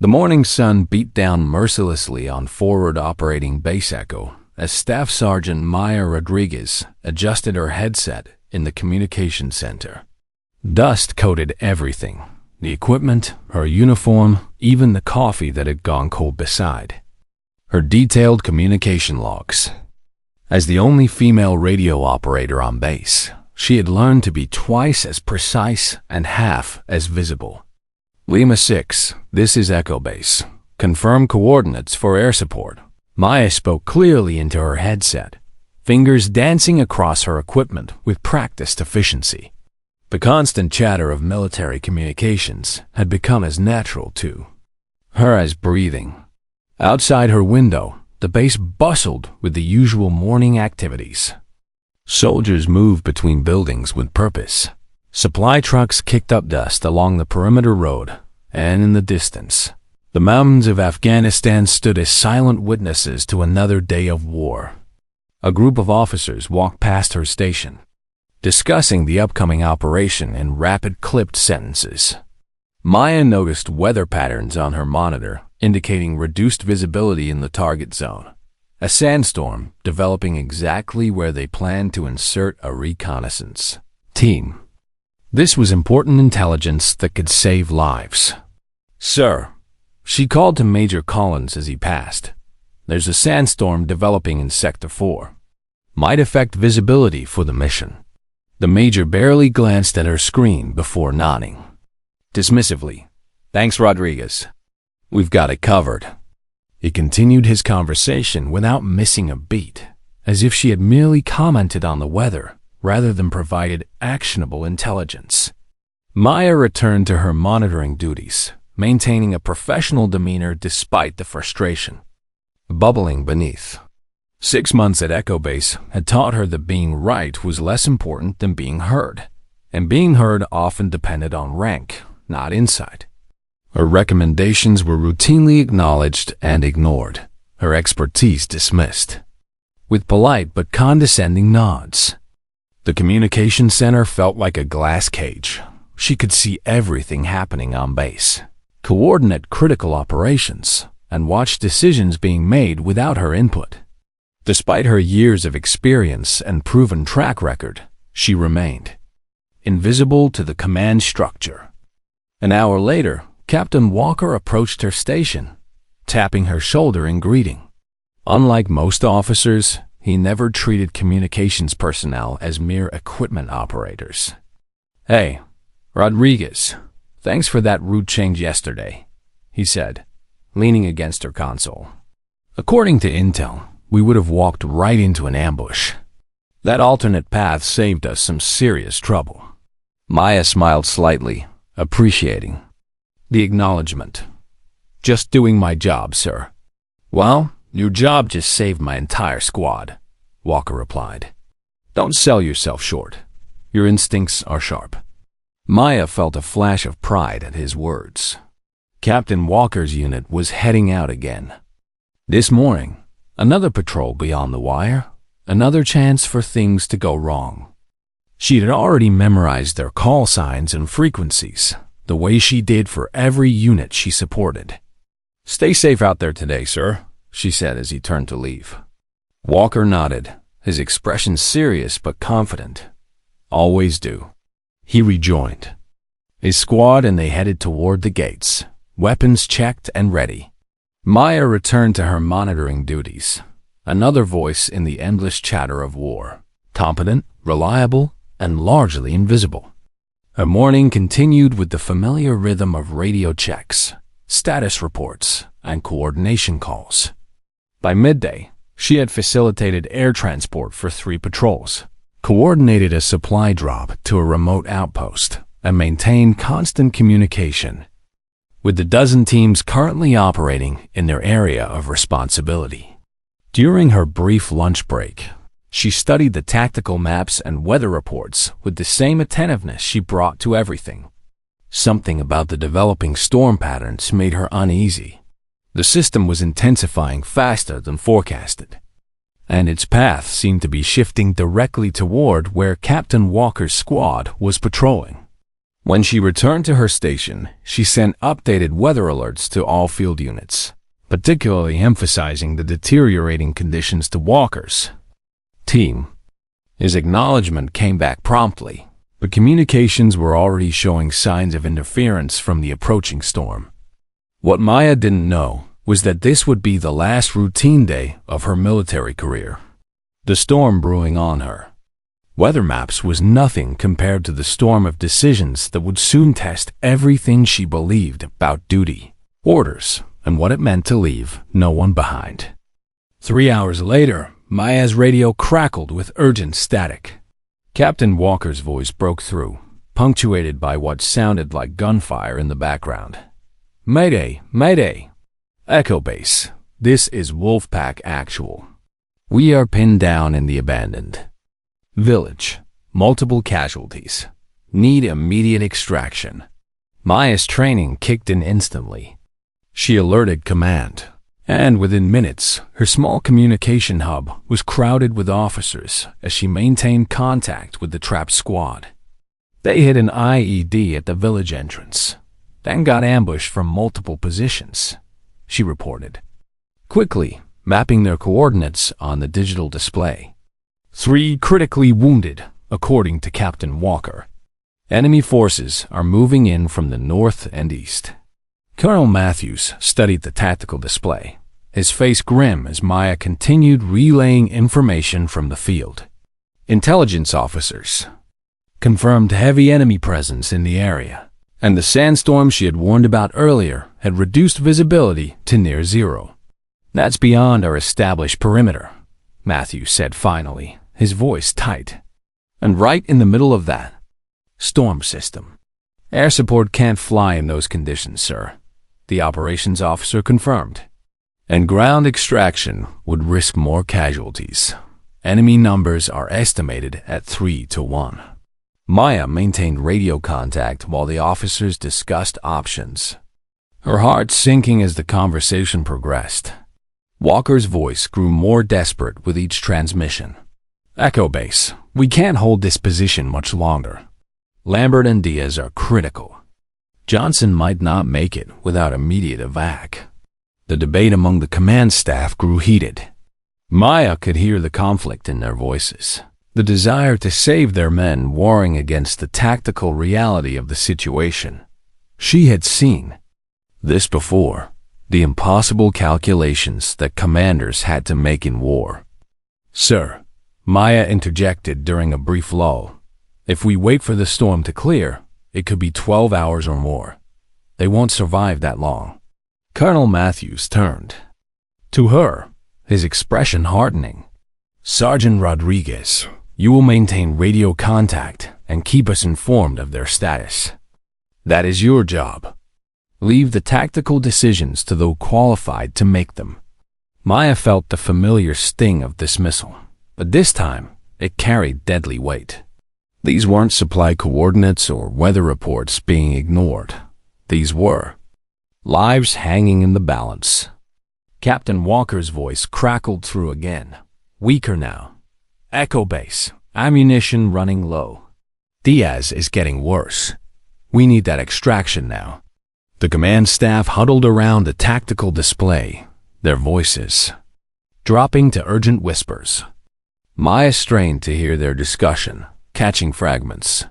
The morning sun beat down mercilessly on forward operating base Echo as Staff Sergeant Maya Rodriguez adjusted her headset in the communication center. Dust coated everything: the equipment, her uniform, even the coffee that had gone cold beside. Her detailed communication logs. As the only female radio operator on base, she had learned to be twice as precise and half as visible. Lima 6, this is Echo Base. Confirm coordinates for air support. Maya spoke clearly into her headset, fingers dancing across her equipment with practiced efficiency. The constant chatter of military communications had become as natural to her as breathing. Outside her window, the base bustled with the usual morning activities. Soldiers moved between buildings with purpose. Supply trucks kicked up dust along the perimeter road, and in the distance, the mountains of Afghanistan stood as silent witnesses to another day of war. A group of officers walked past her station, discussing the upcoming operation in rapid clipped sentences. Maya noticed weather patterns on her monitor indicating reduced visibility in the target zone, a sandstorm developing exactly where they planned to insert a reconnaissance team. This was important intelligence that could save lives. "Sir," she called to Major Collins as he passed, "there's a sandstorm developing in Sector 4. Might affect visibility for the mission." The major barely glanced at her screen before nodding. Dismissively, "Thanks, Rodriguez. We've got it covered." He continued his conversation without missing a beat, as if she had merely commented on the weather rather than provided actionable intelligence. Maya returned to her monitoring duties, maintaining a professional demeanor despite the frustration bubbling beneath. 6 months at Echo Base had taught her that being right was less important than being heard, and being heard often depended on rank, not insight. Her recommendations were routinely acknowledged and ignored, her expertise dismissed, with polite but condescending nods. The communication center felt like a glass cage. She could see everything happening on base, coordinate critical operations, and watch decisions being made without her input. Despite her years of experience and proven track record, she remained invisible to the command structure. An hour later, Captain Walker approached her station, tapping her shoulder in greeting. Unlike most officers, he never treated communications personnel as mere equipment operators. "Hey, Rodriguez, thanks for that route change yesterday," he said, leaning against her console. "According to intel, we would have walked right into an ambush. That alternate path saved us some serious trouble." Maya smiled slightly, appreciating the acknowledgement. "Just doing my job, sir." "Well, your job just saved my entire squad," Walker replied. "Don't sell yourself short. Your instincts are sharp." Maya felt a flash of pride at his words. Captain Walker's unit was heading out again. This morning, another patrol beyond the wire, another chance for things to go wrong. She had already memorized their call signs and frequencies, the way she did for every unit she supported. "Stay safe out there today, sir," she said as he turned to leave. Walker nodded, his expression serious but confident. "Always do." He rejoined his squad and they headed toward the gates, weapons checked and ready. Maya returned to her monitoring duties, another voice in the endless chatter of war, competent, reliable, and largely invisible. Her morning continued with the familiar rhythm of radio checks, status reports, and coordination calls. By midday, she had facilitated air transport for 3 patrols, coordinated a supply drop to a remote outpost, and maintained constant communication with the dozen teams currently operating in their area of responsibility. During her brief lunch break, she studied the tactical maps and weather reports with the same attentiveness she brought to everything. Something about the developing storm patterns made her uneasy. The system was intensifying faster than forecasted, and its path seemed to be shifting directly toward where Captain Walker's squad was patrolling. When she returned to her station, she sent updated weather alerts to all field units, particularly emphasizing the deteriorating conditions to Walker's team. His acknowledgement came back promptly, but communications were already showing signs of interference from the approaching storm. What Maya didn't know was that this would be the last routine day of her military career. The storm brewing on her. Weather maps was nothing compared to the storm of decisions that would soon test everything she believed about duty, orders, and what it meant to leave no one behind. 3 hours later, Maya's radio crackled with urgent static. Captain Walker's voice broke through, punctuated by what sounded like gunfire in the background. "Mayday, mayday! Echo base, this is Wolfpack Actual. We are pinned down in the abandoned village. Multiple casualties. Need immediate extraction." Maya's training kicked in instantly. She alerted command, and within minutes, her small communication hub was crowded with officers as she maintained contact with the trapped squad. They hid an IED at the village entrance, then got ambushed from multiple positions, she reported, quickly mapping their coordinates on the digital display. 3 critically wounded, according to Captain Walker. Enemy forces are moving in from the north and east. Colonel Matthews studied the tactical display, his face grim as Maya continued relaying information from the field. Intelligence officers confirmed heavy enemy presence in the area, and the sandstorm she had warned about earlier had reduced visibility to near zero. "That's beyond our established perimeter," Matthews said finally, his voice tight. "And right in the middle of that storm system. Air support can't fly in those conditions, sir," the operations officer confirmed. "And ground extraction would risk more casualties. Enemy numbers are estimated at 3 to 1. Maya maintained radio contact while the officers discussed options, her heart sinking as the conversation progressed. Walker's voice grew more desperate with each transmission. "Echo base, we can't hold this position much longer. Lambert and Diaz are critical. Johnson might not make it without immediate evac." The debate among the command staff grew heated. Maya could hear the conflict in their voices, the desire to save their men warring against the tactical reality of the situation. She had seen this before, the impossible calculations that commanders had to make in war. "Sir," Maya interjected during a brief lull, "if we wait for the storm to clear, it could be 12 hours or more. They won't survive that long." Colonel Matthews turned to her, his expression hardening. "Sergeant Rodriguez, you will maintain radio contact and keep us informed of their status. That is your job. Leave the tactical decisions to those qualified to make them." Maya felt the familiar sting of dismissal, but this time it carried deadly weight. These weren't supply coordinates or weather reports being ignored. These were lives hanging in the balance. Captain Walker's voice crackled through again, weaker now. "Echo base, ammunition running low. Diaz is getting worse. We need that extraction now." The command staff huddled around the tactical display, their voices dropping to urgent whispers. Maya strained to hear their discussion, catching fragments.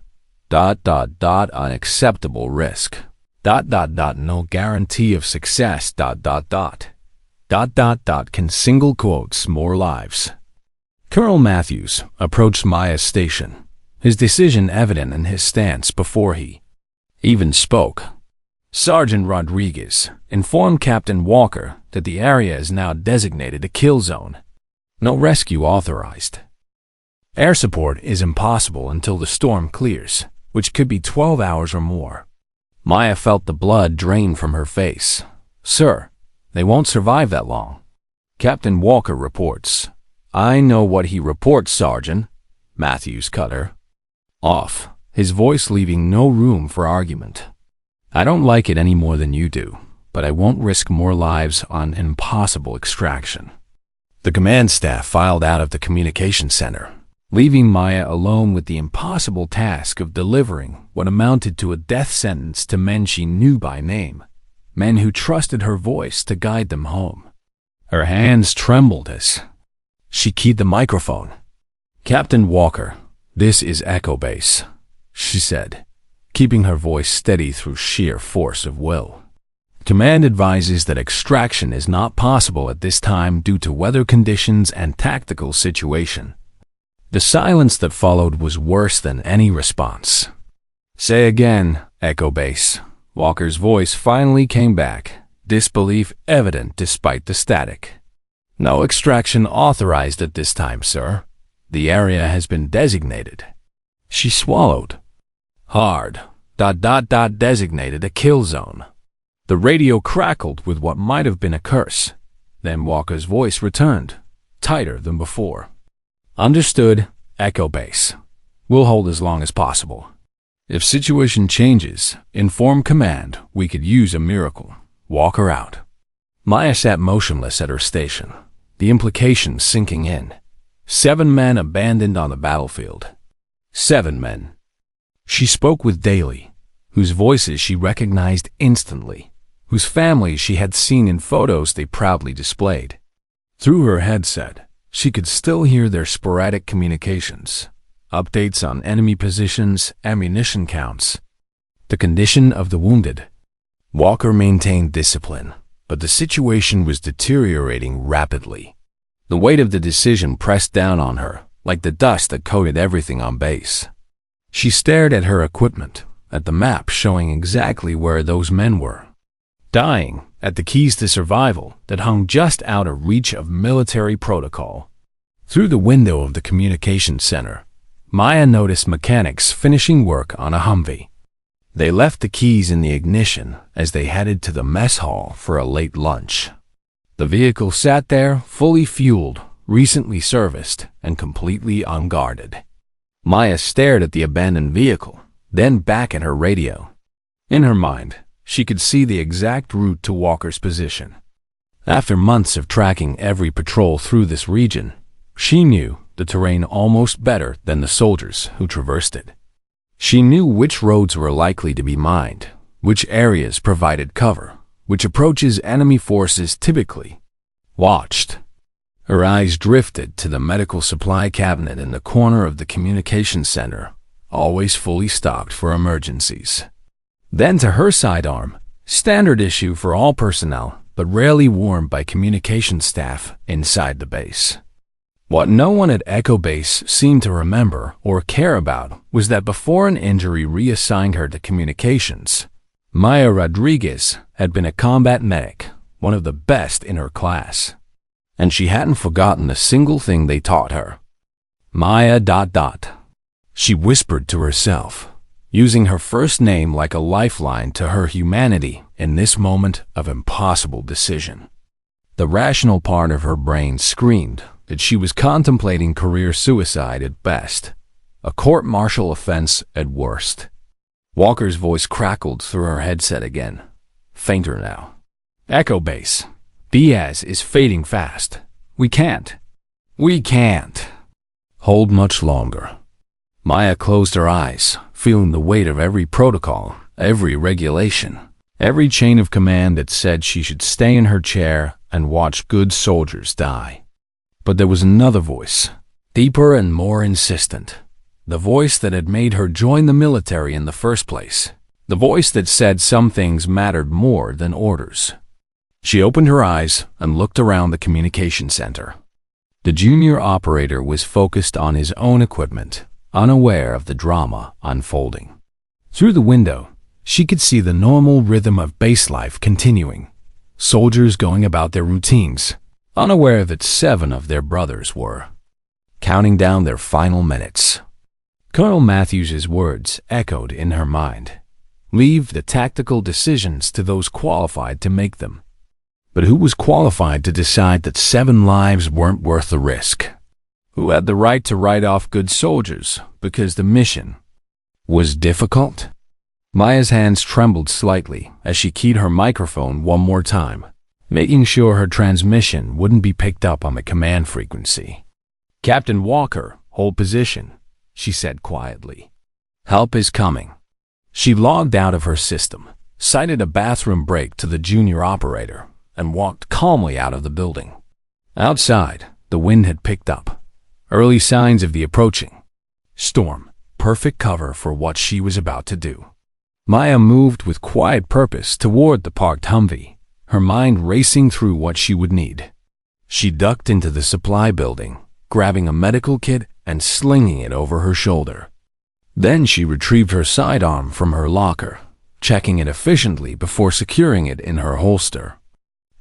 Unacceptable risk. No guarantee of success. Can single quotes more lives. Colonel Matthews approached Maya's station, his decision evident in his stance before he even spoke. "Sergeant Rodriguez, inform Captain Walker that the area is now designated a kill zone. No rescue authorized. Air support is impossible until the storm clears, which could be 12 hours or more." Maya felt the blood drain from her face. "Sir, they won't survive that long." Captain Walker reports. "I know what he reports, Sergeant." Matthews cut her off, his voice leaving no room for argument. "I don't like it any more than you do, but I won't risk more lives on impossible extraction." The command staff filed out of the communication center, leaving Maya alone with the impossible task of delivering what amounted to a death sentence to men she knew by name, men who trusted her voice to guide them home. Her hands trembled as she keyed the microphone. "Captain Walker, this is Echo Base," she said, keeping her voice steady through sheer force of will. "Command advises that extraction is not possible at this time due to weather conditions and tactical situation." The silence that followed was worse than any response. "Say again, Echo Base." Walker's voice finally came back, disbelief evident despite the static. "No extraction authorized at this time, sir. The area has been designated." She swallowed hard. Designated a kill zone. The radio crackled with what might have been a curse. Then Walker's voice returned, tighter than before. "Understood, Echo Base. We'll hold as long as possible. If situation changes, inform command. We could use a miracle. Walker out." Maya sat motionless at her station, the implications sinking in. 7 men abandoned on the battlefield. 7 men. She spoke with Daly, whose voices she recognized instantly, whose families she had seen in photos they proudly displayed. Through her headset, she could still hear their sporadic communications, updates on enemy positions, ammunition counts, the condition of the wounded. Walker maintained discipline, but the situation was deteriorating rapidly. The weight of the decision pressed down on her, like the dust that coated everything on base. She stared at her equipment, at the map showing exactly where those men were, dying, at the keys to survival that hung just out of reach of military protocol. Through the window of the communication center, Maya noticed mechanics finishing work on a Humvee. They left the keys in the ignition as they headed to the mess hall for a late lunch. The vehicle sat there, fully fueled, recently serviced, and completely unguarded. Maya stared at the abandoned vehicle, then back at her radio. In her mind, she could see the exact route to Walker's position. After months of tracking every patrol through this region, she knew the terrain almost better than the soldiers who traversed it. She knew which roads were likely to be mined, which areas provided cover, which approaches enemy forces typically watched. Her eyes drifted to the medical supply cabinet in the corner of the communications center, always fully stocked for emergencies. Then to her sidearm, standard issue for all personnel, but rarely worn by communications staff inside the base. What no one at Echo Base seemed to remember or care about was that before an injury reassigned her to communications, Maya Rodriguez had been a combat medic, one of the best in her class. And she hadn't forgotten a single thing they taught her. Maya ... She whispered to herself, using her first name like a lifeline to her humanity in this moment of impossible decision. The rational part of her brain screamed that she was contemplating career suicide at best, a court-martial offense at worst. Walker's voice crackled through her headset again, fainter now. "Echo Base, Diaz is fading fast. We can't hold much longer." Maya closed her eyes, feeling the weight of every protocol, every regulation, every chain of command that said she should stay in her chair and watch good soldiers die. But there was another voice, deeper and more insistent. The voice that had made her join the military in the first place. The voice that said some things mattered more than orders. She opened her eyes and looked around the communication center. The junior operator was focused on his own equipment, unaware of the drama unfolding. Through the window, she could see the normal rhythm of base life continuing. Soldiers going about their routines, unaware that 7 of their brothers were counting down their final minutes. Colonel Matthews's words echoed in her mind. Leave the tactical decisions to those qualified to make them. But who was qualified to decide that 7 lives weren't worth the risk? Who had the right to write off good soldiers because the mission was difficult? Maya's hands trembled slightly as she keyed her microphone one more time, making sure her transmission wouldn't be picked up on the command frequency. "Captain Walker, "Hold position," she said quietly. "Help is coming." She logged out of her system, cited a bathroom break to the junior operator, and walked calmly out of the building. Outside, the wind had picked up. Early signs of the approaching storm, perfect cover for what she was about to do. Maya moved with quiet purpose toward the parked Humvee, her mind racing through what she would need. She ducked into the supply building, grabbing a medical kit and slinging it over her shoulder. Then she retrieved her sidearm from her locker, checking it efficiently before securing it in her holster.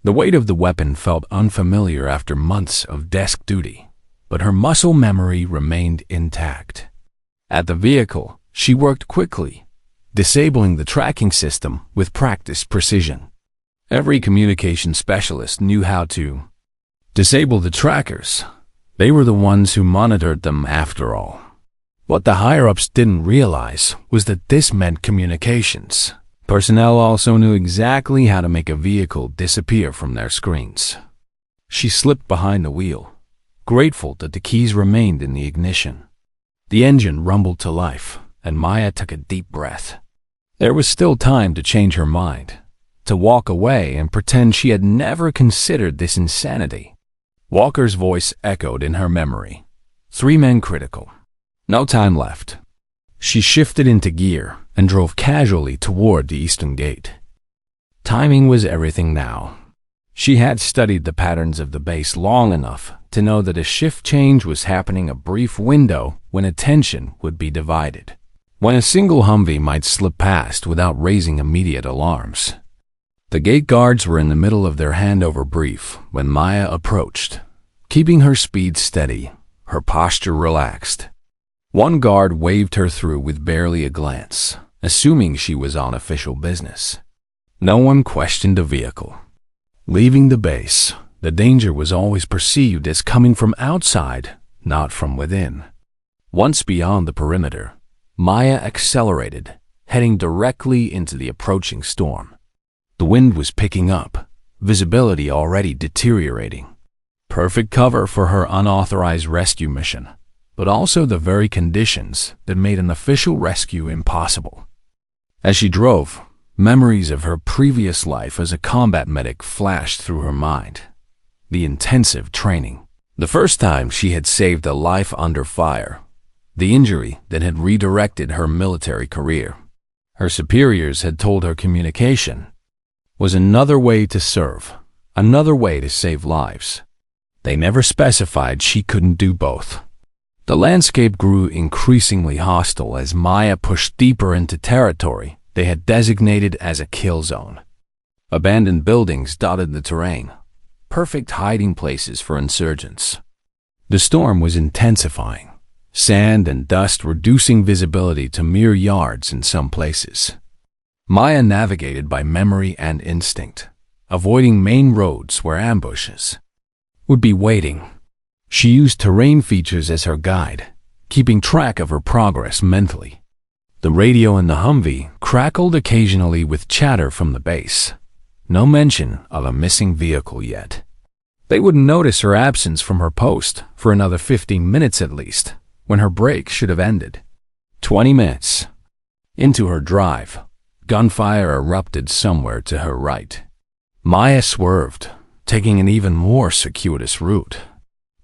The weight of the weapon felt unfamiliar after months of desk duty, but her muscle memory remained intact. At the vehicle, she worked quickly, disabling the tracking system with practiced precision. Every communication specialist knew how to disable the trackers. They were the ones who monitored them after all. What the higher-ups didn't realize was that this meant communications. Personnel also knew exactly how to make a vehicle disappear from their screens. She slipped behind the wheel, grateful that the keys remained in the ignition. The engine rumbled to life, and Maya took a deep breath. There was still time to change her mind, to walk away and pretend she had never considered this insanity. Walker's voice echoed in her memory. 3 men critical. No time left. She shifted into gear and drove casually toward the eastern gate. Timing was everything now. She had studied the patterns of the base long enough to know that a shift change was happening a brief window when attention would be divided, when a single Humvee might slip past without raising immediate alarms. The gate guards were in the middle of their handover brief when Maya approached, keeping her speed steady, her posture relaxed. One guard waved her through with barely a glance, assuming she was on official business. No one questioned the vehicle. Leaving the base, the danger was always perceived as coming from outside, not from within. Once beyond the perimeter, Maya accelerated, heading directly into the approaching storm. The wind was picking up, visibility already deteriorating. Perfect cover for her unauthorized rescue mission, but also the very conditions that made an official rescue impossible. As she drove, memories of her previous life as a combat medic flashed through her mind. The intensive training, the first time she had saved a life under fire, the injury that had redirected her military career. Her superiors had told her communication was another way to serve, another way to save lives. They never specified she couldn't do both. The landscape grew increasingly hostile as Maya pushed deeper into territory they had designated as a kill zone. Abandoned buildings dotted the terrain, perfect hiding places for insurgents. The storm was intensifying, sand and dust reducing visibility to mere yards in some places. Maya navigated by memory and instinct, avoiding main roads where ambushes would be waiting. She used terrain features as her guide, keeping track of her progress mentally. The radio in the Humvee crackled occasionally with chatter from the base. No mention of a missing vehicle yet. They wouldn't notice her absence from her post for another 15 minutes at least, when her break should have ended. 20 minutes. Into her drive, gunfire erupted somewhere to her right. Maya swerved, taking an even more circuitous route.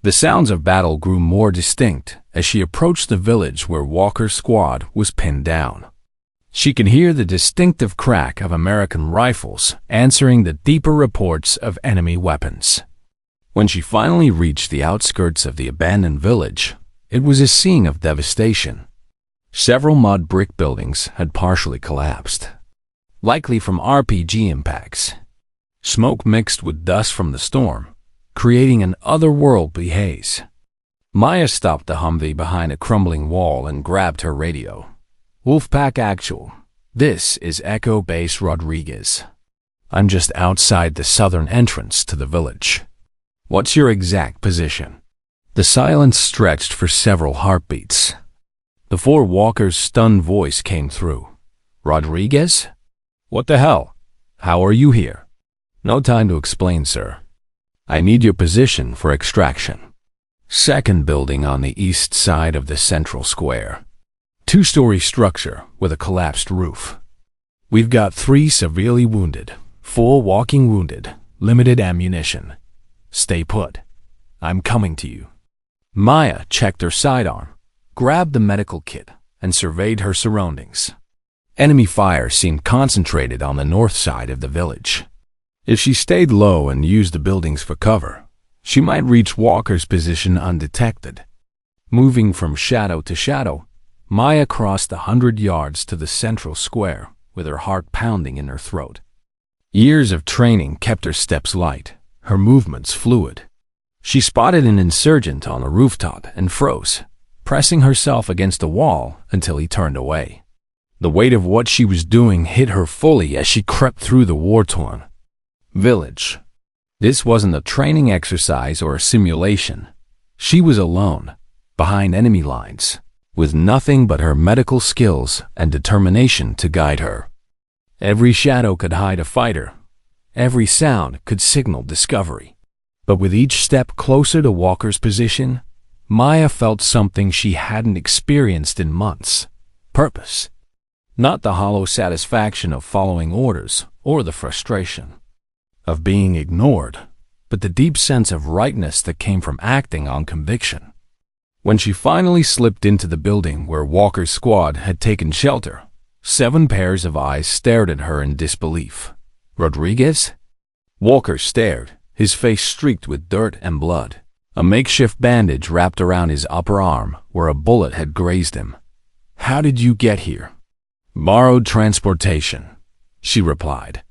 The sounds of battle grew more distinct as she approached the village where Walker's squad was pinned down. She could hear the distinctive crack of American rifles answering the deeper reports of enemy weapons. When she finally reached the outskirts of the abandoned village, it was a scene of devastation. Several mud brick buildings had partially collapsed, likely from RPG impacts. Smoke mixed with dust from the storm, creating an otherworldly haze. Maya stopped the Humvee behind a crumbling wall and grabbed her radio. Wolfpack Actual. This is Echo Base Rodriguez. I'm just outside the southern entrance to the village. What's your exact position? The silence stretched for several heartbeats before Walker's stunned voice came through. Rodriguez? What the hell? How are you here? No time to explain, sir. I need your position for extraction. Second building on the east side of the central square. Two-story structure with a collapsed roof. We've got 3 severely wounded, 4 walking wounded, limited ammunition. Stay put. I'm coming to you. Maya checked her sidearm, grabbed the medical kit, and surveyed her surroundings. Enemy fire seemed concentrated on the north side of the village. If she stayed low and used the buildings for cover, she might reach Walker's position undetected. Moving from shadow to shadow, Maya crossed the 100 yards to the central square with her heart pounding in her throat. Years of training kept her steps light, her movements fluid. She spotted an insurgent on a rooftop and froze, pressing herself against the wall until he turned away. The weight of what she was doing hit her fully as she crept through the war-torn village. This wasn't a training exercise or a simulation. She was alone, behind enemy lines, with nothing but her medical skills and determination to guide her. Every shadow could hide a fighter. Every sound could signal discovery. But with each step closer to Walker's position, Maya felt something she hadn't experienced in months. Purpose. Not the hollow satisfaction of following orders or the frustration of being ignored, but the deep sense of rightness that came from acting on conviction. When she finally slipped into the building where Walker's squad had taken shelter, 7 pairs of eyes stared at her in disbelief. Rodriguez? Walker stared, his face streaked with dirt and blood. A makeshift bandage wrapped around his upper arm where a bullet had grazed him. How did you get here? Borrowed transportation, she replied,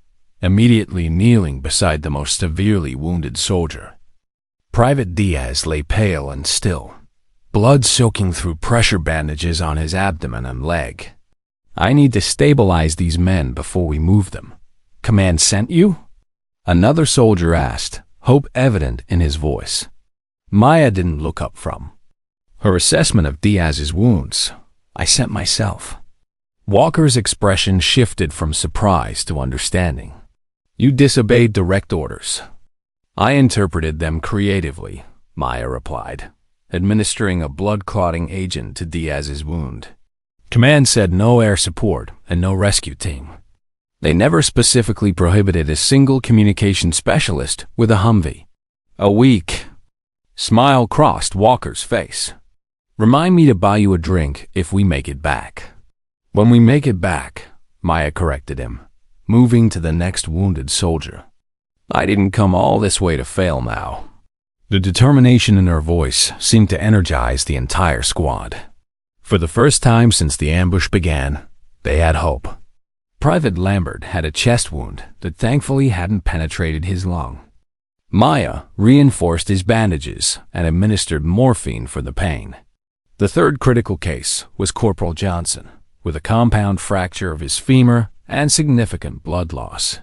immediately kneeling beside the most severely wounded soldier. Private Diaz lay pale and still, blood soaking through pressure bandages on his abdomen and leg. I need to stabilize these men before we move them. Command sent you? Another soldier asked, hope evident in his voice. Maya didn't look up from her assessment of Diaz's wounds. I sent myself. Walker's expression shifted from surprise to understanding. You disobeyed direct orders. I interpreted them creatively, Maya replied, administering a blood-clotting agent to Diaz's wound. Command said no air support and no rescue team. They never specifically prohibited a single communication specialist with a Humvee. A weak smile crossed Walker's face. Remind me to buy you a drink if we make it back. When we make it back, Maya corrected him, moving to the next wounded soldier. I didn't come all this way to fail now. The determination in her voice seemed to energize the entire squad. For the first time since the ambush began, they had hope. Private Lambert had a chest wound that thankfully hadn't penetrated his lung. Maya reinforced his bandages and administered morphine for the pain. The third critical case was Corporal Johnson, with a compound fracture of his femur and significant blood loss.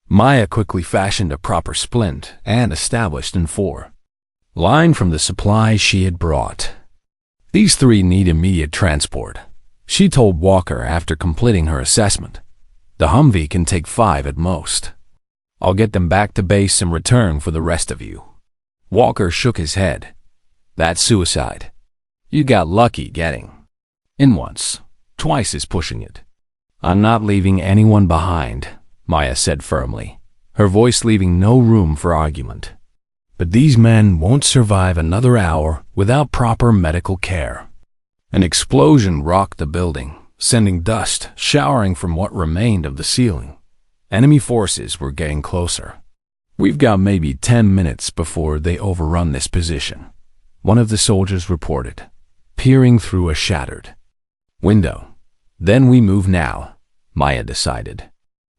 Maya quickly fashioned a proper splint and established in 4. Line from the supplies she had brought. These 3 need immediate transport, she told Walker after completing her assessment. The Humvee can take 5 at most. I'll get them back to base in return for the rest of you. Walker shook his head. That's suicide. You got lucky getting in once. Twice is pushing it. I'm not leaving anyone behind, Maya said firmly, her voice leaving no room for argument. But these men won't survive another hour without proper medical care. An explosion rocked the building, sending dust showering from what remained of the ceiling. Enemy forces were getting closer. We've got maybe 10 minutes before they overrun this position, one of the soldiers reported, peering through a shattered window. Then we move now, Maya decided.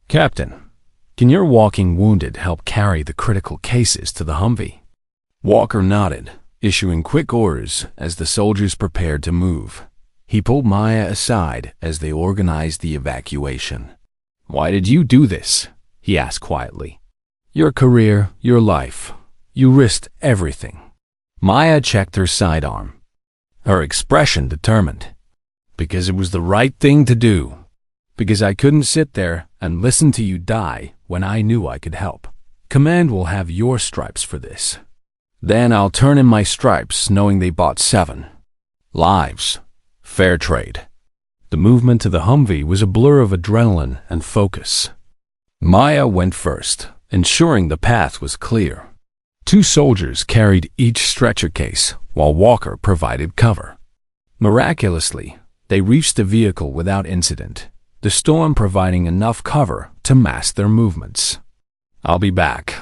Captain, can your walking wounded help carry the critical cases to the Humvee? Walker nodded, issuing quick orders as the soldiers prepared to move. He pulled Maya aside as they organized the evacuation. Why did you do this? He asked quietly. Your career, your life. You risked everything. Maya checked her sidearm, her expression determined. Because it was the right thing to do. Because I couldn't sit there and listen to you die when I knew I could help. Command will have your stripes for this. Then I'll turn in my stripes knowing they bought 7 lives. Fair trade. The movement to the Humvee was a blur of adrenaline and focus. Maya went first, ensuring the path was clear. 2 soldiers carried each stretcher case, while Walker provided cover. Miraculously, they reached the vehicle without incident, the storm providing enough cover to mask their movements. I'll be back.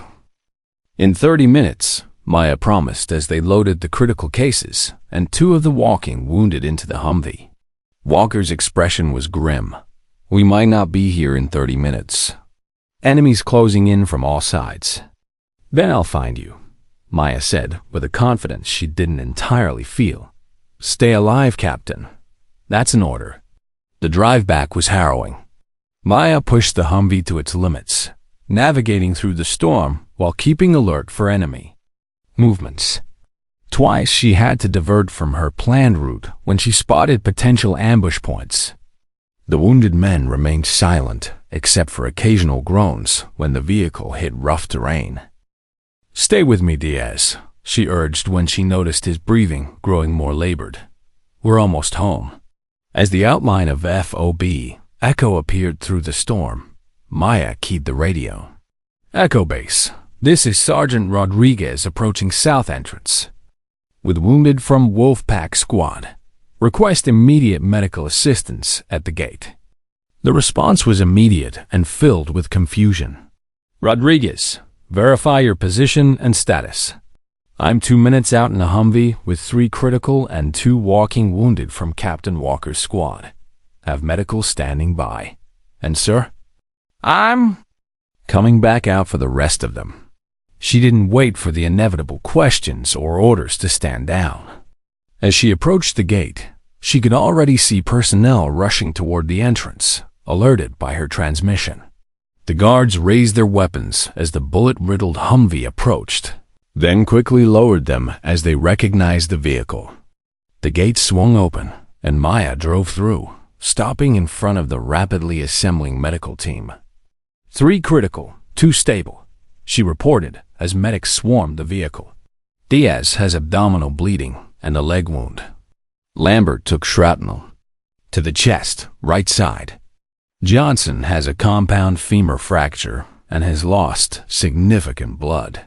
In 30 minutes, Maya promised as they loaded the critical cases and 2 of the walking wounded into the Humvee. Walker's expression was grim. We might not be here in 30 minutes. Enemies closing in from all sides. Then I'll find you, Maya said with a confidence she didn't entirely feel. Stay alive, Captain. That's an order. The drive back was harrowing. Maya pushed the Humvee to its limits, navigating through the storm while keeping alert for enemy movements. Twice she had to divert from her planned route when she spotted potential ambush points. The wounded men remained silent, except for occasional groans when the vehicle hit rough terrain. Stay with me, Diaz, she urged when she noticed his breathing growing more labored. We're almost home. As the outline of FOB Echo appeared through the storm, Maya keyed the radio. Echo Base, this is Sergeant Rodriguez approaching south entrance. With wounded from Wolfpack Squad. Request immediate medical assistance at the gate. The response was immediate and filled with confusion. Rodriguez, verify your position and status. I'm 2 minutes out in a Humvee with 3 critical and 2 walking wounded from Captain Walker's squad. Have medical standing by. And sir? I'm coming back out for the rest of them. She didn't wait for the inevitable questions or orders to stand down. As she approached the gate, she could already see personnel rushing toward the entrance, alerted by her transmission. The guards raised their weapons as the bullet-riddled Humvee approached, then quickly lowered them as they recognized the vehicle. The gate swung open, and Maya drove through, stopping in front of the rapidly assembling medical team. 3 critical, 2 stable, she reported as medics swarmed the vehicle. Diaz has abdominal bleeding and a leg wound. Lambert took shrapnel to the chest, right side. Johnson has a compound femur fracture and has lost significant blood.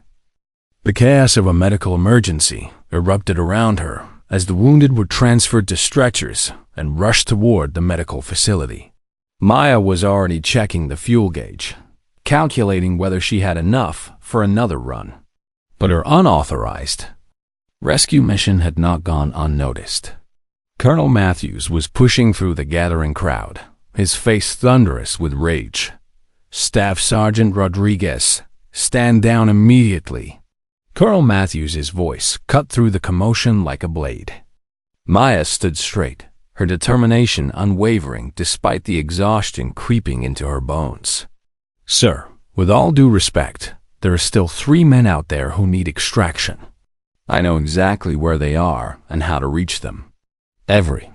The chaos of a medical emergency erupted around her as the wounded were transferred to stretchers and rushed toward the medical facility. Maya was already checking the fuel gauge, calculating whether she had enough for another run. But her unauthorized rescue mission had not gone unnoticed. Colonel Matthews was pushing through the gathering crowd, his face thunderous with rage. Staff Sergeant Rodriguez, stand down immediately. Colonel Matthews' voice cut through the commotion like a blade. Maya stood straight, her determination unwavering despite the exhaustion creeping into her bones. Sir, with all due respect, there are still 3 men out there who need extraction. I know exactly where they are and how to reach them. Every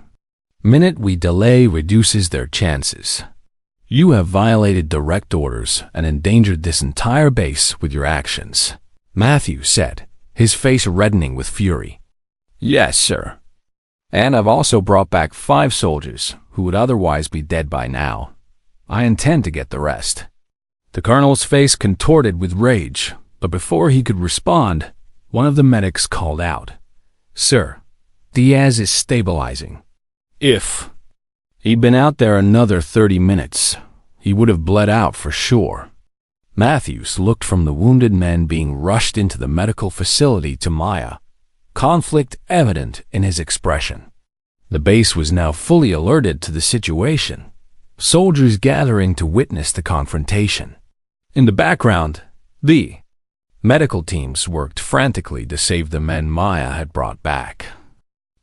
minute we delay reduces their chances. You have violated direct orders and endangered this entire base with your actions, Matthews said, his face reddening with fury. Yes, sir. And I've also brought back 5 soldiers who would otherwise be dead by now. I intend to get the rest. The colonel's face contorted with rage, but before he could respond, one of the medics called out, Sir, Diaz is stabilizing. If he'd been out there another 30 minutes, he would have bled out for sure. Matthews looked from the wounded men being rushed into the medical facility to Maya, conflict evident in his expression. The base was now fully alerted to the situation, soldiers gathering to witness the confrontation. In the background, the medical teams worked frantically to save the men Maya had brought back.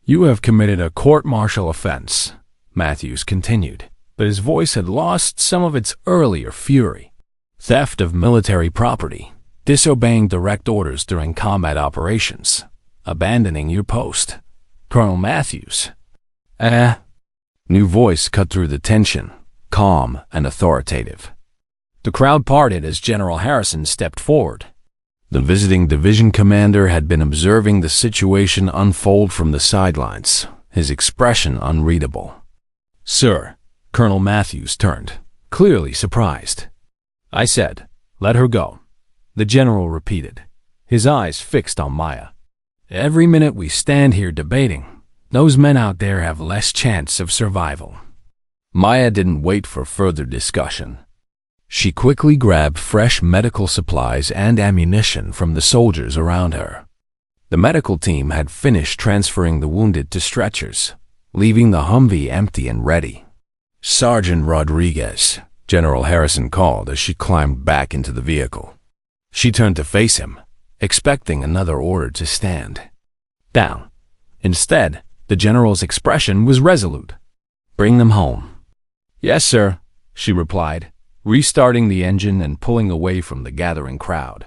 You have committed a court-martial offense, Matthews continued, but his voice had lost some of its earlier fury. Theft of military property, disobeying direct orders during combat operations, abandoning your post. Colonel Matthews. New voice cut through the tension, calm and authoritative. The crowd parted as General Harrison stepped forward. The visiting division commander had been observing the situation unfold from the sidelines, his expression unreadable. "Sir," Colonel Matthews turned, clearly surprised. I said, "Let her go," the general repeated, his eyes fixed on Maya. "Every minute we stand here debating, those men out there have less chance of survival." Maya didn't wait for further discussion. She quickly grabbed fresh medical supplies and ammunition from the soldiers around her. The medical team had finished transferring the wounded to stretchers, leaving the Humvee empty and ready. "Sergeant Rodriguez," General Harrison called as she climbed back into the vehicle. She turned to face him, expecting another order to stand down. Instead, the general's expression was resolute. "Bring them home." "Yes, sir," she replied, restarting the engine and pulling away from the gathering crowd.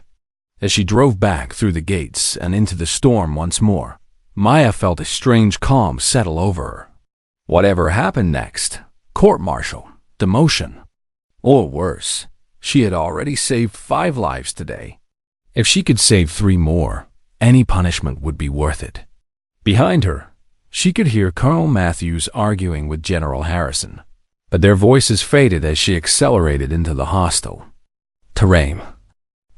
As she drove back through the gates and into the storm once more, Maya felt a strange calm settle over her. Whatever happened next, court-martial, demotion, or worse, she had already saved 5 lives today. If she could save 3 more, any punishment would be worth it. Behind her, she could hear Colonel Matthews arguing with General Harrison, but their voices faded as she accelerated into the hostile terrain.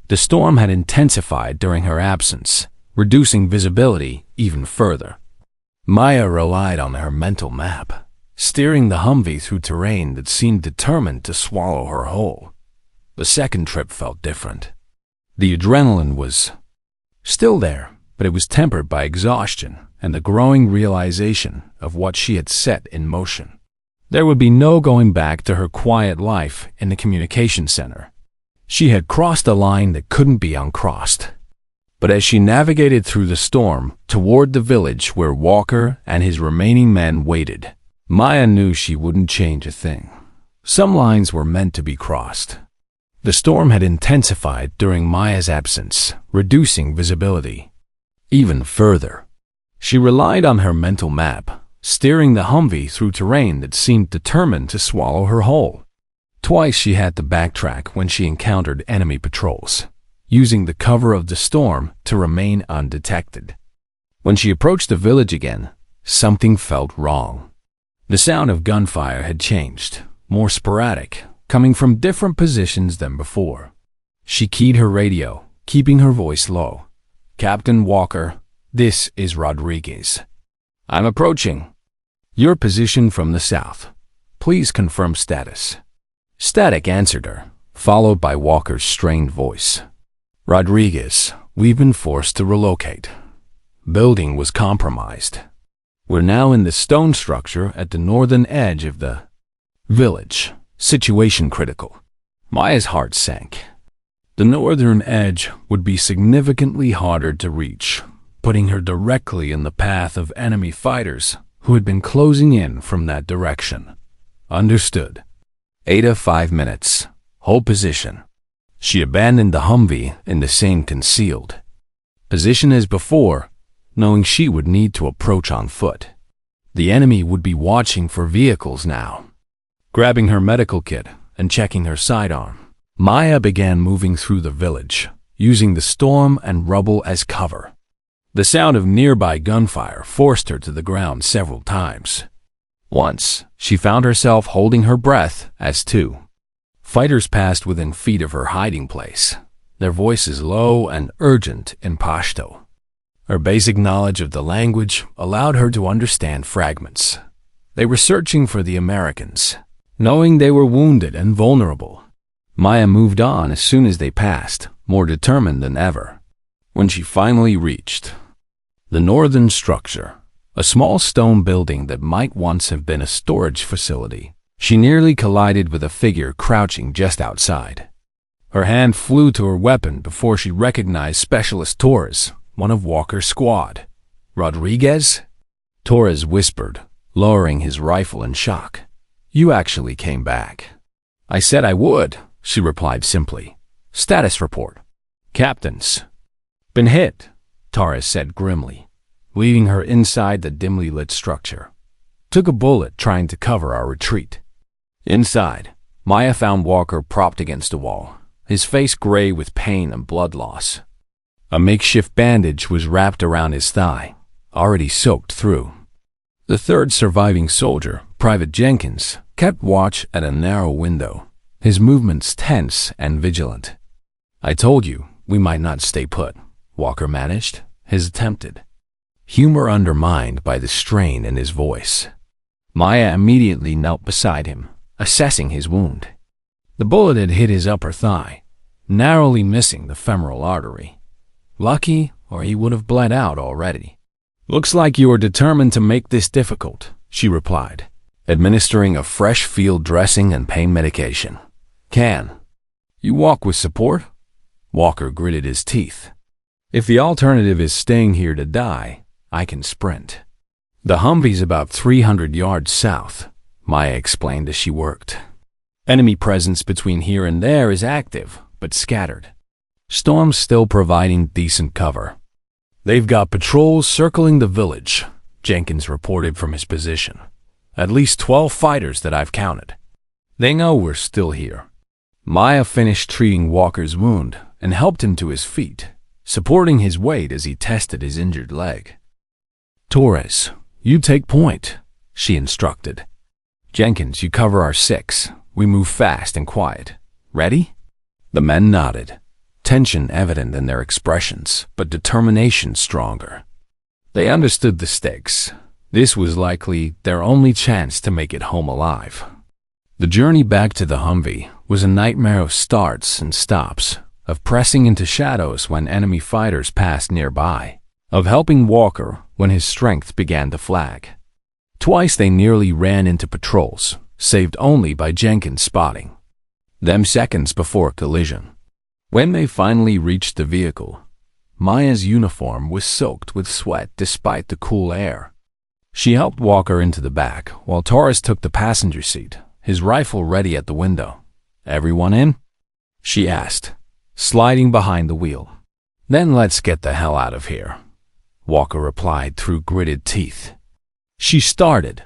The storm had intensified during her absence, reducing visibility even further. Maya relied on her mental map, steering the Humvee through terrain that seemed determined to swallow her whole. The second trip felt different. The adrenaline was still there, but it was tempered by exhaustion and the growing realization of what she had set in motion. There would be no going back to her quiet life in the communication center. She had crossed a line that couldn't be uncrossed. But as she navigated through the storm toward the village where Walker and his remaining men waited, Maya knew she wouldn't change a thing. Some lines were meant to be crossed. The storm had intensified during Maya's absence, reducing visibility even further. She relied on her mental map, steering the Humvee through terrain that seemed determined to swallow her whole. Twice she had to backtrack when she encountered enemy patrols, using the cover of the storm to remain undetected. When she approached the village again, something felt wrong. The sound of gunfire had changed, more sporadic, coming from different positions than before. She keyed her radio, keeping her voice low. "Captain Walker, this is Rodriguez. I'm approaching your position from the south. Please confirm status." Static answered her, followed by Walker's strained voice. "Rodriguez, we've been forced to relocate. Building was compromised. We're now in the stone structure at the northern edge of the village. Situation critical." Maya's heart sank. The northern edge would be significantly harder to reach, putting her directly in the path of enemy fighters who had been closing in from that direction. "Understood." 8 of 5 minutes. Hold position. She abandoned the Humvee in the same concealed position as before, knowing she would need to approach on foot. The enemy would be watching for vehicles now. Grabbing her medical kit and checking her sidearm, Maya began moving through the village, using the storm and rubble as cover. The sound of nearby gunfire forced her to the ground several times. Once, she found herself holding her breath as 2 fighters passed within feet of her hiding place, their voices low and urgent in Pashto. Her basic knowledge of the language allowed her to understand fragments. They were searching for the Americans, knowing they were wounded and vulnerable. Maya moved on as soon as they passed, more determined than ever. When she finally reached the northern structure, a small stone building that might once have been a storage facility, she nearly collided with a figure crouching just outside. Her hand flew to her weapon before she recognized Specialist Torres, one of Walker's squad. "Rodriguez?" Torres whispered, lowering his rifle in shock. "You actually came back." "I said I would," she replied simply. "Status report." "Captains." "Been hit," Torres said grimly, leaving her inside the dimly lit structure. "Took a bullet trying to cover our retreat." Inside, Maya found Walker propped against a wall, his face gray with pain and blood loss. A makeshift bandage was wrapped around his thigh, already soaked through. The third surviving soldier, Private Jenkins, kept watch at a narrow window, his movements tense and vigilant. "I told you we might not stay put," Walker managed, his attempted humor undermined by the strain in his voice. Maya immediately knelt beside him, assessing his wound. The bullet had hit his upper thigh, narrowly missing the femoral artery. Lucky, or he would have bled out already. "Looks like you are determined to make this difficult," she replied, administering a fresh field dressing and pain medication. "Can you walk with support?" Walker gritted his teeth. "If the alternative is staying here to die, I can sprint." "The Humvee's about 300 yards south," Maya explained as she worked. "Enemy presence between here and there is active, but scattered. Storm's still providing decent cover. They've got patrols circling the village," Jenkins reported from his position. "At least 12 fighters that I've counted. They know we're still here." Maya finished treating Walker's wound and helped him to his feet, supporting his weight as he tested his injured leg. "Torres, you take point," she instructed. "Jenkins, you cover our 6. We move fast and quiet. Ready?" The men nodded, tension evident in their expressions, but determination stronger. They understood the stakes. This was likely their only chance to make it home alive. The journey back to the Humvee was a nightmare of starts and stops, of pressing into shadows when enemy fighters passed nearby, of helping Walker when his strength began to flag. Twice they nearly ran into patrols, saved only by Jenkins spotting them seconds before collision. When they finally reached the vehicle, Maya's uniform was soaked with sweat despite the cool air. She helped Walker into the back while Torres took the passenger seat, his rifle ready at the window. "Everyone in?" she asked, sliding behind the wheel. "Then let's get the hell out of here," Walker replied through gritted teeth. She started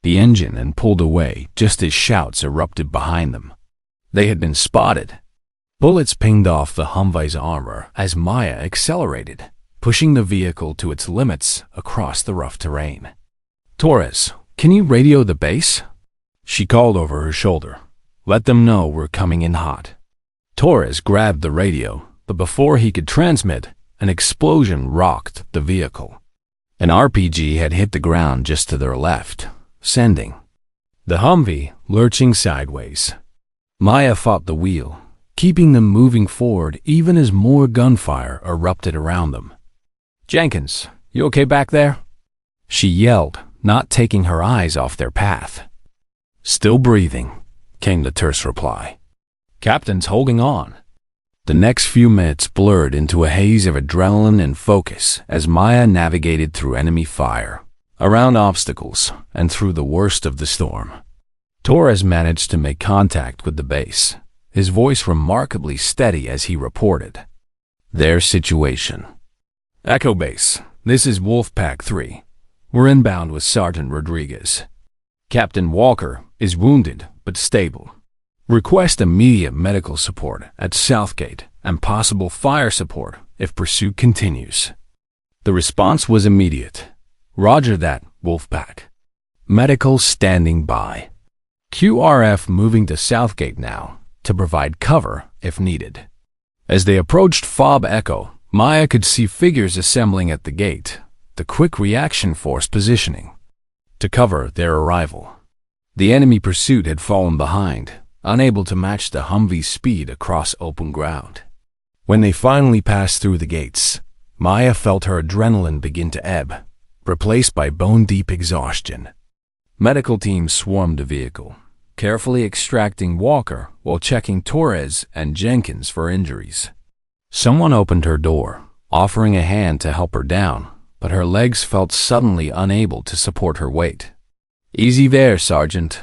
the engine and pulled away just as shouts erupted behind them. They had been spotted. Bullets pinged off the Humvee's armor as Maya accelerated, pushing the vehicle to its limits across the rough terrain. "Torres, can you radio the base?" she called over her shoulder. "Let them know we're coming in hot." Torres grabbed the radio, but before he could transmit, an explosion rocked the vehicle. An RPG had hit the ground just to their left, sending the Humvee lurching sideways. Maya fought the wheel, keeping them moving forward even as more gunfire erupted around them. "Jenkins, you okay back there?" she yelled, not taking her eyes off their path. "Still breathing," came the terse reply. "Captain's holding on." The next few minutes blurred into a haze of adrenaline and focus as Maya navigated through enemy fire, around obstacles, and through the worst of the storm. Torres managed to make contact with the base, his voice remarkably steady as he reported their situation. "Echo Base, this is Wolfpack 3. We're inbound with Sergeant Rodriguez. Captain Walker is wounded but stable. Request immediate medical support at Southgate and possible fire support if pursuit continues." The response was immediate. "Roger that, Wolfpack. Medical standing by. QRF moving to Southgate now to provide cover if needed." As they approached Fob Echo, Maya could see figures assembling at the gate, the quick reaction force positioning to cover their arrival. The enemy pursuit had fallen behind, unable to match the Humvee's speed across open ground. When they finally passed through the gates, Maya felt her adrenaline begin to ebb, replaced by bone-deep exhaustion. Medical teams swarmed the vehicle, carefully extracting Walker while checking Torres and Jenkins for injuries. Someone opened her door, offering a hand to help her down, but her legs felt suddenly unable to support her weight. "Easy there, Sergeant,"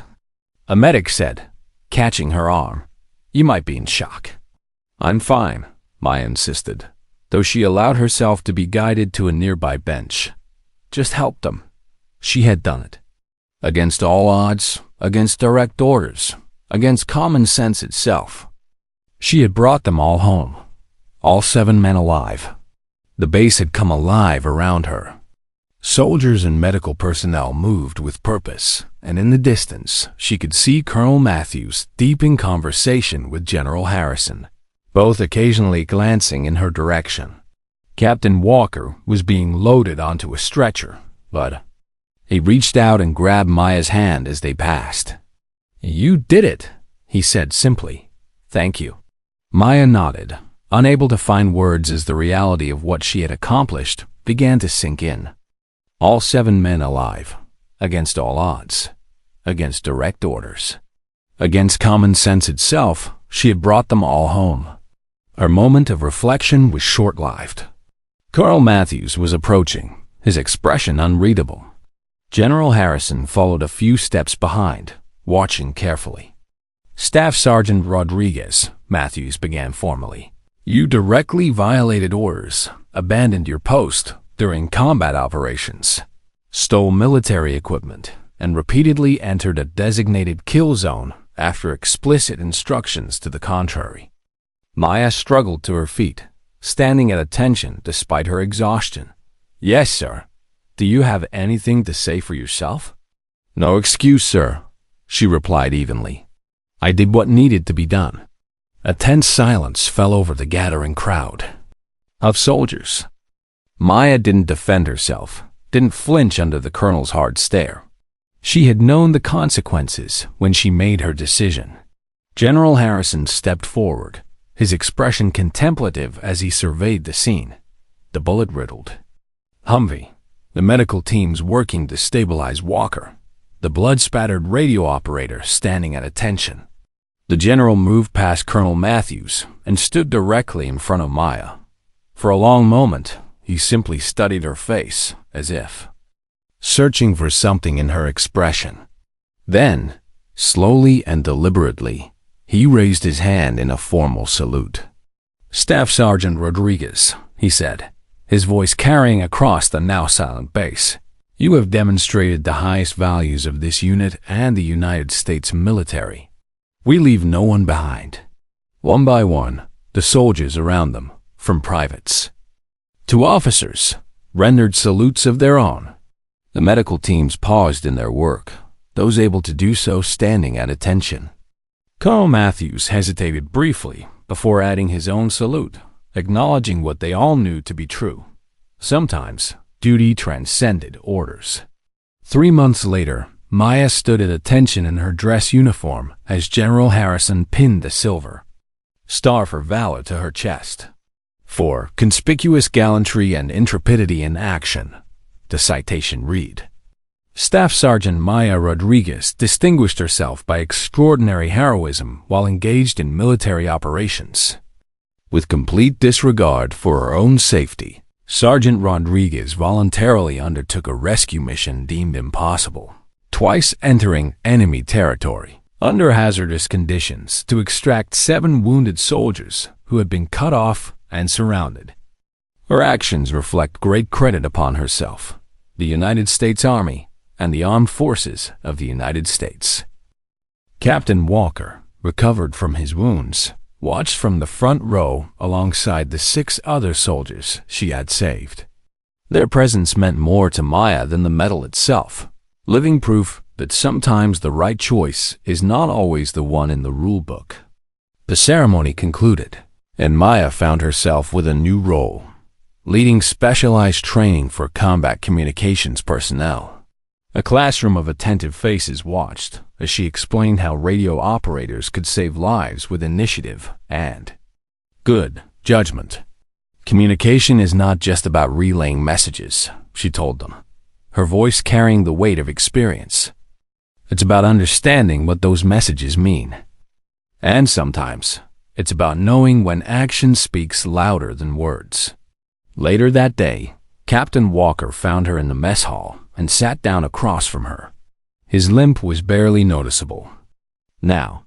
a medic said, catching her arm. "You might be in shock." "I'm fine," Maya insisted, though she allowed herself to be guided to a nearby bench. Just help them. She had done it. Against all odds, against direct orders, against common sense itself. She had brought them all home, all 7 men alive, The base had come alive around her. Soldiers and medical personnel moved with purpose, and in the distance, she could see Colonel Matthews deep in conversation with General Harrison, both occasionally glancing in her direction. Captain Walker was being loaded onto a stretcher, but he reached out and grabbed Maya's hand as they passed. "You did it," he said simply. "Thank you." Maya nodded, unable to find words as the reality of what she had accomplished began to sink in. All 7 men alive, against all odds, against direct orders, against common sense itself, she had brought them all home. Her moment of reflection was short-lived. Colonel Matthews was approaching, his expression unreadable. General Harrison followed a few steps behind, watching carefully. "Staff Sergeant Rodriguez," Matthews began formally, "you directly violated orders, abandoned your post during combat operations, stole military equipment, and repeatedly entered a designated kill zone after explicit instructions to the contrary." Maya struggled to her feet, standing at attention despite her exhaustion. "Yes, sir. Do you have anything to say for yourself?" "No excuse, sir," she replied evenly. "I did what needed to be done." A tense silence fell over the gathering crowd of soldiers. Maya didn't defend herself, didn't flinch under the colonel's hard stare. She had known the consequences when she made her decision. General Harrison stepped forward, his expression contemplative as he surveyed the scene. The bullet-riddled Humvee, the medical teams working to stabilize Walker, the blood-spattered radio operator standing at attention. The general moved past Colonel Matthews and stood directly in front of Maya. For a long moment, he simply studied her face, as if searching for something in her expression. Then, slowly and deliberately, he raised his hand in a formal salute. "Staff Sergeant Rodriguez," he said, his voice carrying across the now silent base, "you have demonstrated the highest values of this unit and the United States military. We leave no one behind." One by one, the soldiers around them, from privates to officers, rendered salutes of their own. The medical teams paused in their work, those able to do so standing at attention. Colonel Matthews hesitated briefly before adding his own salute, acknowledging what they all knew to be true. Sometimes, duty transcended orders. 3 months later, Maya stood at attention in her dress uniform as General Harrison pinned the silver Star for Valor to her chest. For conspicuous gallantry and intrepidity in action, the citation read. Staff Sergeant Maya Rodriguez distinguished herself by extraordinary heroism while engaged in military operations. With complete disregard for her own safety, Sergeant Rodriguez voluntarily undertook a rescue mission deemed impossible, twice entering enemy territory under hazardous conditions to extract 7 wounded soldiers who had been cut off and surrounded. Her actions reflect great credit upon herself, the United States Army, and the Armed Forces of the United States. Captain Walker, recovered from his wounds, watched from the front row alongside the 6 other soldiers she had saved. Their presence meant more to Maya than the medal itself, living proof that sometimes the right choice is not always the one in the rule book. The ceremony concluded, and Maya found herself with a new role, leading specialized training for combat communications personnel. A classroom of attentive faces watched as she explained how radio operators could save lives with initiative and good judgment. Communication is not just about relaying messages, she told them, her voice carrying the weight of experience. It's about understanding what those messages mean. And sometimes, it's about knowing when action speaks louder than words. Later that day, Captain Walker found her in the mess hall and sat down across from her. His limp was barely noticeable. "Now,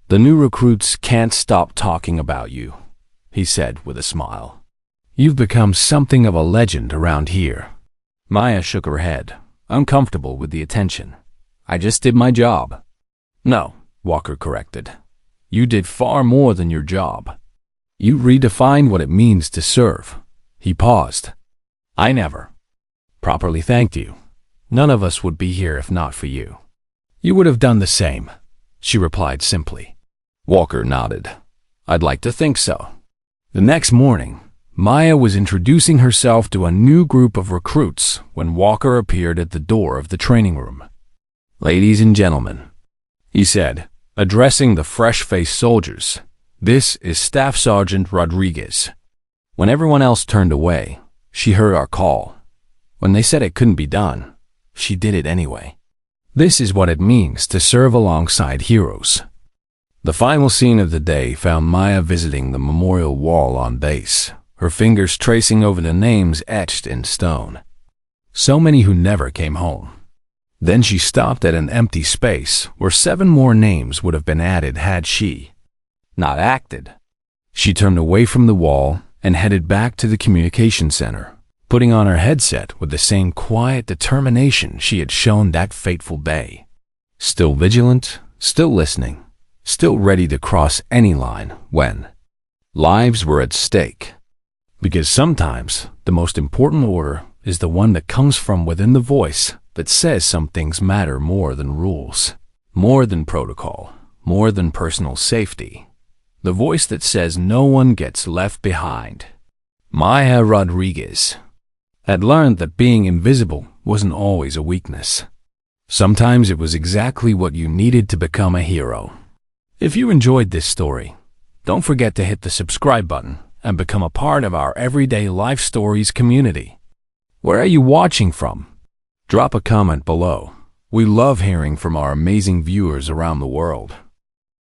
the new recruits can't stop talking about you," he said with a smile. "You've become something of a legend around here." Maya shook her head, uncomfortable with the attention. "I just did my job." "No," Walker corrected. "You did far more than your job. You redefined what it means to serve, He paused. I never properly thanked you. None of us would be here if not for you. You would have done the same, she replied simply. Walker nodded. I'd like to think so. The next morning, Maya was introducing herself to a new group of recruits when Walker appeared at the door of the training room. Ladies and gentlemen, he said, addressing the fresh-faced soldiers, this is Staff Sergeant Rodriguez. When everyone else turned away, she heard our call. When they said it couldn't be done, she did it anyway. This is what it means to serve alongside heroes. The final scene of the day found Maya visiting the memorial wall on base, her fingers tracing over the names etched in stone. So many who never came home. Then she stopped at an empty space where 7 more names would have been added had she not acted. She turned away from the wall and headed back to the communication center, putting on her headset with the same quiet determination she had shown that fateful day. Still vigilant, still listening, still ready to cross any line when lives were at stake. Because sometimes the most important order is the one that comes from within the voice that says some things matter more than rules, more than protocol, more than personal safety. The voice that says no one gets left behind. Maya Rodriguez had learned that being invisible wasn't always a weakness. Sometimes it was exactly what you needed to become a hero. If you enjoyed this story, don't forget to hit the subscribe button and become a part of our Everyday Life Stories community. Where are you watching from? Drop a comment below. We love hearing from our amazing viewers around the world.